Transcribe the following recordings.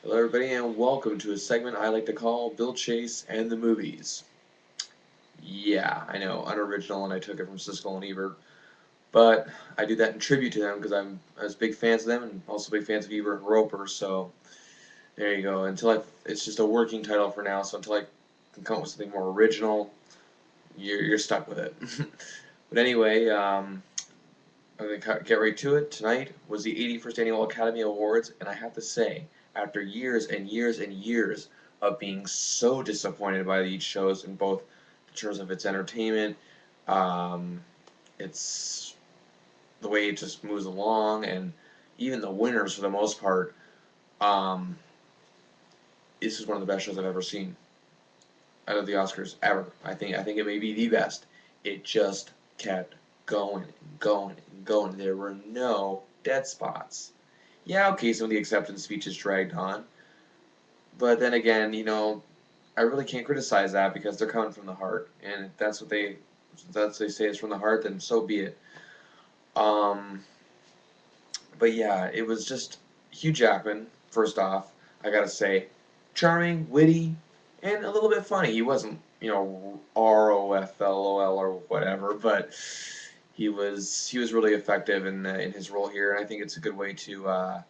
Hello, everybody, and welcome to a segment I like to call Bill Chase and the Movies. Yeah, I know, unoriginal, and I took it from Siskel and Ebert, but I do that in tribute to them because I was big fans of them and also big fans of Ebert and Roper. So there you go. It's just a working title for now. So until I can come up with something more original, you're stuck with it. But anyway, I'm gonna get right to it. Tonight was the 81st Annual Academy Awards, and I have to say, after years and years and years of being so disappointed by these shows in both terms of its entertainment, um, it's the way it just moves along, and even the winners for the most part. Um, this is one of the best shows I've ever seen out of the Oscars ever. I think it may be the best. It just kept going and going and going. There were no dead spots. Yeah, okay, some of the acceptance speeches dragged on, but then again, I really can't criticize that because they're coming from the heart, and if that's what they say is from the heart, then so be it. Um, but yeah, it was just Hugh Jackman. First off, I gotta say, charming, witty, and a little bit funny. He wasn't, ROFLOL or whatever, but he was really effective in his role here, and I think it's a good way to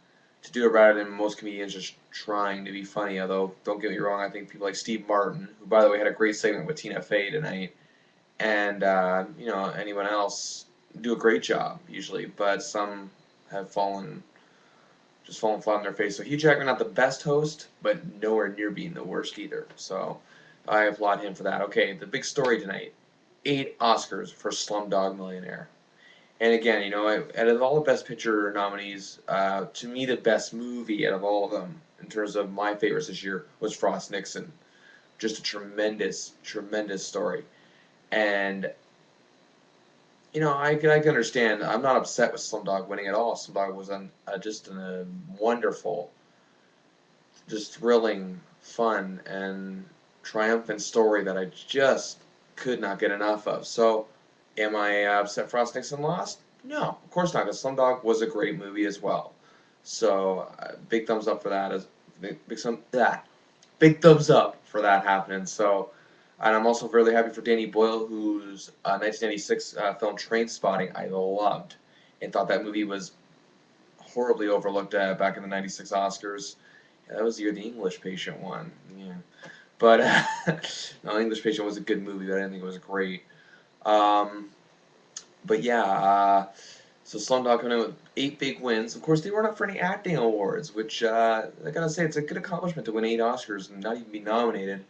do it rather than most comedians just trying to be funny. Although, don't get me wrong, I think people like Steve Martin, who by the way had a great segment with Tina Fey tonight, and anyone else do a great job usually, but some have fallen flat on their face. So Hugh Jackman not the best host, but nowhere near being the worst either. So I applaud him for that. Okay, the big story tonight: 8 Oscars for Slumdog Millionaire. And again, out of all the Best Picture nominees, to me the best movie out of all of them, in terms of my favorites this year, was Frost Nixon. Just a tremendous, tremendous story. And I can understand. I'm not upset with Slumdog winning at all. Slumdog was just a wonderful, just thrilling, fun, and triumphant story that I just could not get enough of. So, am I upset Frost Nixon lost? No, of course not, because Slumdog was a great movie as well. So, big thumbs up for that. Big thumbs up for that happening. So, and I'm also really happy for Danny Boyle, whose 1996 film Trainspotting I loved, and thought that movie was horribly overlooked back in the '96 Oscars. Yeah, that was the year The English Patient won. Yeah, but no, English Patient was a good movie, but I didn't think it was great. Um, but yeah, so Slumdog coming in with 8 big wins. Of course, they weren't up for any acting awards, which I gotta say it's a good accomplishment to win 8 Oscars and not even be nominated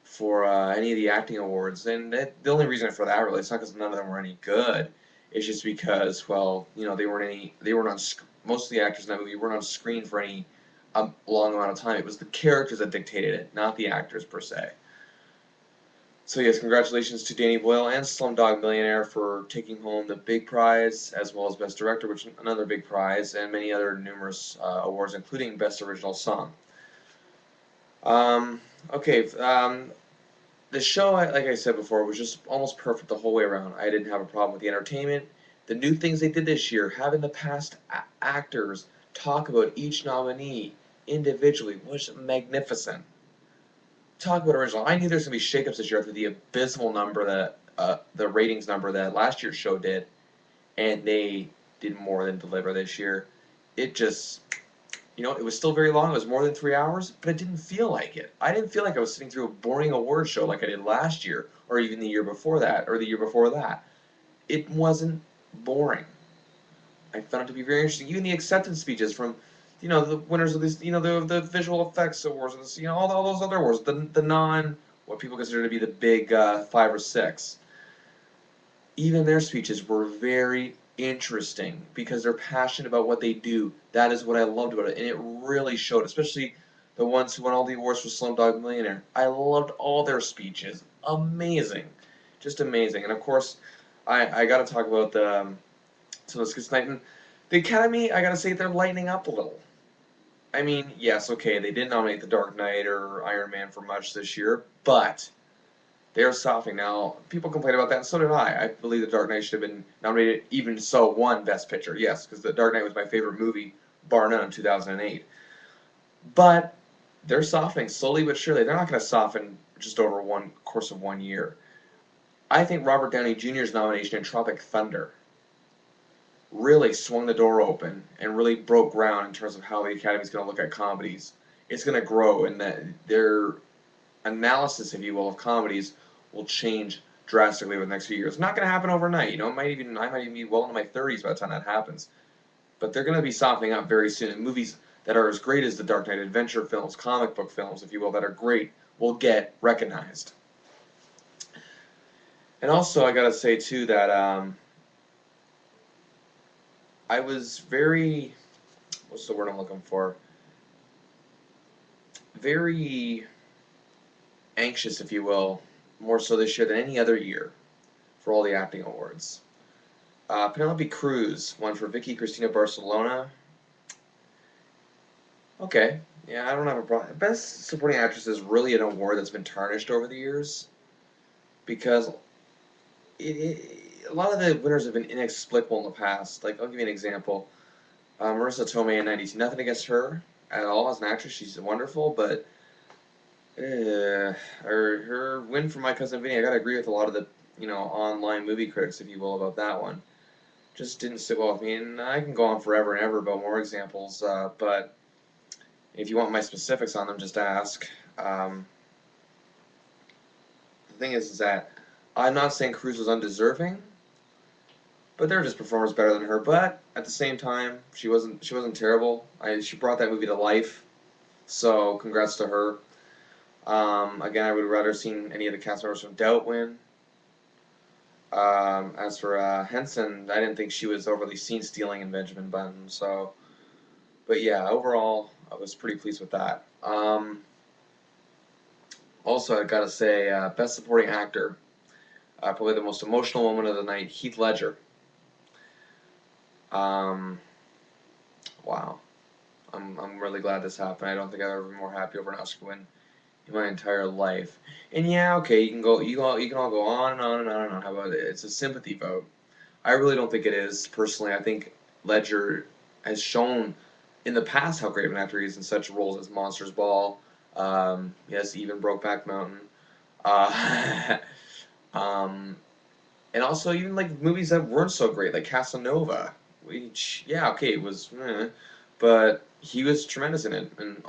for any of the acting awards. And the only reason for that really, it's not because none of them were any good. It's just because, well, they weren't on most of the actors in that movie weren't on screen for any long amount of time. It was the characters that dictated it, not the actors per se. So yes, congratulations to Danny Boyle and Slumdog Millionaire for taking home the big prize, as well as Best Director, which is another big prize, and many other numerous awards, including Best Original Song. Okay, the show, like I said before, was just almost perfect the whole way around. I didn't have a problem with the entertainment. The new things they did this year, having the past actors talk about each nominee individually, was magnificent. Talk about original. I knew there was going to be shakeups this year after the abysmal number that the ratings number that last year's show did, and they did more than deliver this year. It just, it was still very long. It was more than 3 hours, but it didn't feel like it. I didn't feel like I was sitting through a boring award show like I did last year, or even the year before that, or the year before that. It wasn't boring. I found it to be very interesting. Even the acceptance speeches from, the winners of this, the visual effects awards, and this, all those other awards, the non, what people consider to be the big 5 or 6. Even their speeches were very interesting because they're passionate about what they do. That is what I loved about it, and it really showed, especially the ones who won all the awards for Slumdog Millionaire. I loved all their speeches. Amazing, just amazing. And of course, I got to talk about so let's get tonight. And the Academy, I got to say, they're lightening up a little. I mean, yes, okay, they didn't nominate The Dark Knight or Iron Man for much this year, but they are softening. Now, people complain about that, and so did I. I believe The Dark Knight should have been nominated, even won Best Picture. Yes, because The Dark Knight was my favorite movie, bar none, in 2008. But they're softening slowly but surely. They're not going to soften just over one course of 1 year. I think Robert Downey Jr.'s nomination in Tropic Thunder really swung the door open and really broke ground in terms of how the Academy is going to look at comedies. It's going to grow, and that their analysis, if you will, of comedies will change drastically over the next few years. It's not going to happen overnight. You know, I might even be well into my 30s by the time that happens. But they're going to be softening up very soon. And movies that are as great as the Dark Knight, adventure films, comic book films, if you will, that are great, will get recognized. And also, I gotta say too that I was very, what's the word I'm looking for? Very anxious, if you will, more so this year than any other year for all the acting awards. Penelope Cruz won for Vicky Cristina Barcelona. Okay, yeah, I don't have a problem. Best Supporting Actress is really an award that's been tarnished over the years because a lot of the winners have been inexplicable in the past. Like, I'll give you an example. Marissa Tomei in '92. Nothing against her at all as an actress. She's wonderful, but her win for My Cousin Vinny, I gotta agree with a lot of the online movie critics, if you will, about that one. Just didn't sit well with me, and I can go on forever and ever about more examples. But if you want my specifics on them, just ask. The thing is that I'm not saying Cruz was undeserving, but there are just performers better than her. But at the same time, she wasn't terrible. She brought that movie to life. So congrats to her. Again, I would have rather seen any of the cast members from Doubt win. As for Henson, I didn't think she was overly scene stealing in Benjamin Button. So, but yeah, overall, I was pretty pleased with that. Also, I gotta say, best supporting actor, probably the most emotional moment of the night, Heath Ledger. Um, wow, I'm really glad this happened. I don't think I've ever been more happy over an Oscar win in my entire life. And yeah, okay, you can all go on and on and on and on. How about it? It's a sympathy vote. I really don't think it is. Personally, I think Ledger has shown in the past how great of an actor he is in such roles as Monsters Ball. Yes, even Brokeback Mountain. Uh, um, and also even like movies that weren't so great, like Casanova. Which, yeah, okay, it was, but he was tremendous in it. And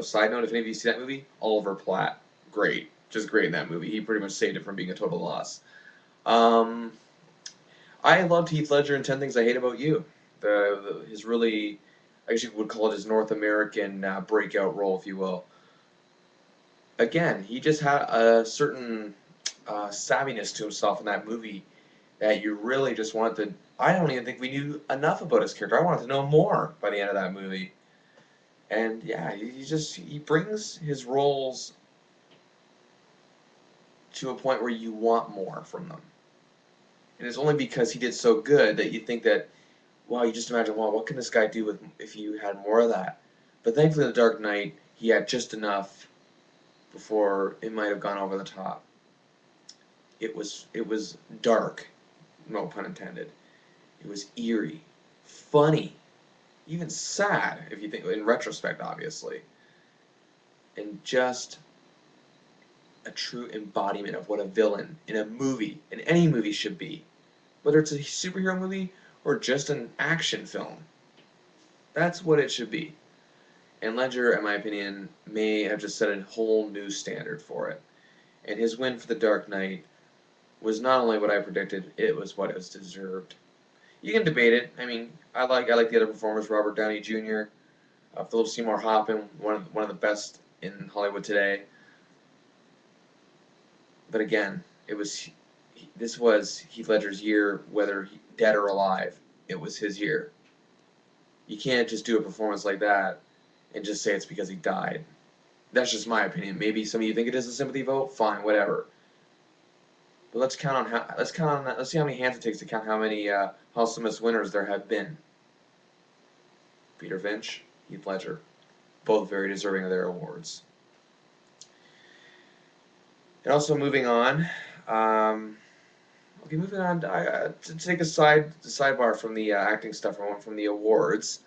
side note, if any of you see that movie, Oliver Platt, great, just great in that movie. He pretty much saved it from being a total loss. Um, I loved Heath Ledger in Ten Things I Hate About You. His really, I guess you would call it his North American breakout role, if you will. Again, he just had a certain savviness to himself in that movie that you really just wanted to. I don't even think we knew enough about his character. I wanted to know more by the end of that movie. And yeah, he brings his roles to a point where you want more from them. And it's only because he did so good that you think that, wow, you just imagine, wow, what can this guy do with if you had more of that? But thankfully, in The Dark Knight, he had just enough before it might have gone over the top. It was dark, no pun intended. It was eerie, funny, even sad if you think in retrospect, obviously, and just a true embodiment of what a villain in a movie, in any movie, should be, whether it's a superhero movie or just an action film. That's what it should be. And Ledger, in my opinion, may have just set a whole new standard for it. And his win for The Dark Knight was not only what I predicted, it was what it was deserved. You can debate it. I mean, I like the other performers, Robert Downey Jr., Philip Seymour Hoffman, one of the best in Hollywood today. But again, this was Heath Ledger's year, whether dead or alive. It was his year. You can't just do a performance like that and just say it's because he died. That's just my opinion. Maybe some of you think it is a sympathy vote. Fine, whatever. But let's see how many hands it takes to count how many posthumous winners there have been. Peter Finch, Heath Ledger, both very deserving of their awards. And also moving on, okay, moving on to take a sidebar from the acting stuff from the awards.